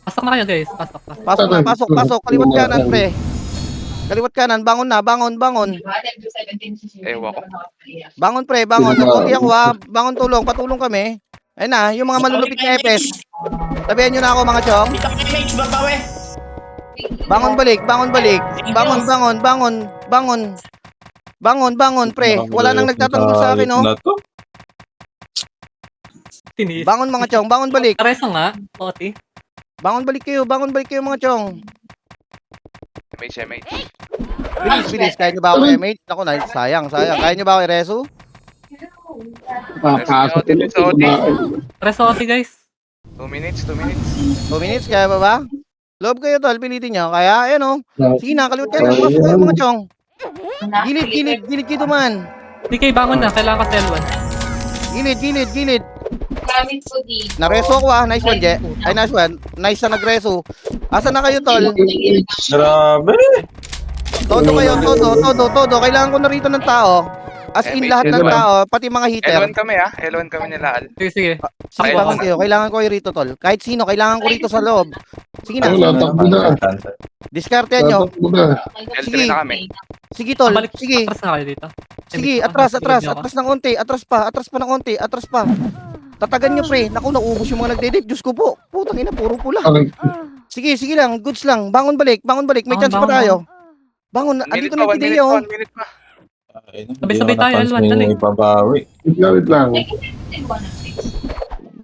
Pasok na kayo guys, pasok pa. Pasok. Kaliwat kanan pre. Kaliwat kanan. Bangon na. Bangon. Ewan ko. Bangon pre, bangon. Nag-okay ako ha. Bangon patulong kami. Ayun na, yung mga malulupit na EPS. Tabihan nyo na ako mga chong. Dito kayo, Mep. Babawe. Bangon balik. Bangon pre. Wala nang nagtatanggol sa akin oh. Na to. Tinis. Bangon mga chong, bangon balik. Pareso nga, Oti. Bangon balik kayo mga chong. MH. Bilis. Kaya nyo ba ako i-mate? Ako na, sayang. Kaya nyo ba ako i-resu? Papasok Dito sa OT. Pareso Oti guys. 2 minutes. 2 minutes, kaya ba? Loob kayo tol, pilitin nyo. Kaya, ayan oh. Sige na, kaliwat kayo. Pasok kayo mga chong. Gilid kayo man. Hindi kayo bangon na, kailangan ka sa L1. Gilid. Gamit ko dito. Nareso ako ah. Nice one, Je. Ay, nice one. Nice na nagreso. Asan na kayo tol? Grabe. Todo kayo, todo. Kailangan ko na rito ng tao. As in, lahat ng tao, pati mga heater. L1 kami ha. L1 kami nila Al. Sige. Sige, bangon kayo. Kailangan ko kayo rito, tol. Kahit sino, kailangan ko rito sa loob. Sige na. Wala, takbo na. Discarte nyo. Takbo na. L3 na kami. Sige, tol. Balik, Sige. atras na kayo dito. Sige, atras ng konti. Atras pa. Tatagan nyo, pre. Naku, naubos yung mga nagde-date. Diyos ko po. Putang ina, puro pula. Okay. Sige lang. Goods lang. Bangon balik. May chance pa tayo. Bangon. Andito na yung pideya, oh. 1 minute pa. Sabay-sabay tayo, L1, dali. Ipabawi. Wait lang.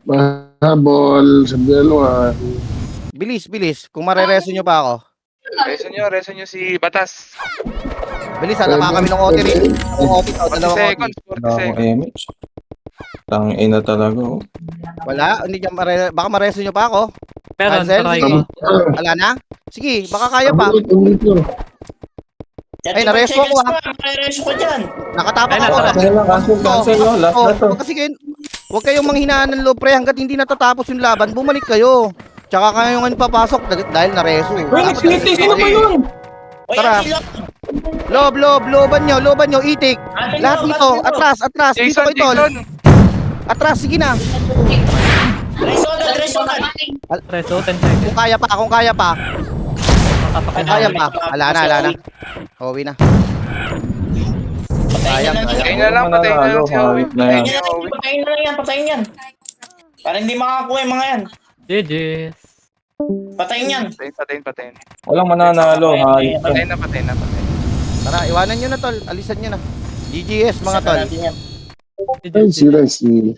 Mahabol sa L1. Bilis. Kung marereso nyo pa ako. Reso nyo si Batas. Bilis, alama kami ng OT rin. Ang OT to, 40 dalawang OT. seconds. 40 Wala akong seconds. image. Tangina talaga, oh. Wala, hindi dyan baka mareso nyo pa ako. Meron, Cancel, try sige. ko. Wala na? Sige, baka kaya pa. Ay, 35 nareso ako, seconds pa. Nareso ko dyan. Nakatapak Ay, ako. natara. Cancel, oh. Last na to. Huwag kayong manghinaan ng loob, pre. Hanggat hindi natatapos yung laban, bumalik kayo. Tsaka kayo ngayon papasok dahil nareso. Dapat- Sino ba yun? Oy, Tara. Ate Love. Loban nyo, itik. Ate Lahat Love, dito, Ate Love. atras, dito Jason, kayo, tol. Atras, sige na. Reso agad. Pareso, 10 seconds. Kung kaya pa. Kung kaya pa. Wala na. Uwi na. Sayang. Patayin na lang si Howie. Na yan. Patayin yan. Para hindi makakuha yung mga yan. GG's. Patayin yan. Patayin. Walang mananalo, ha? Patayin na. Tara, iwanan nyo na, tol. Alisan nyo na. GGS, mga tol. Isa natin yan. Ay, sila si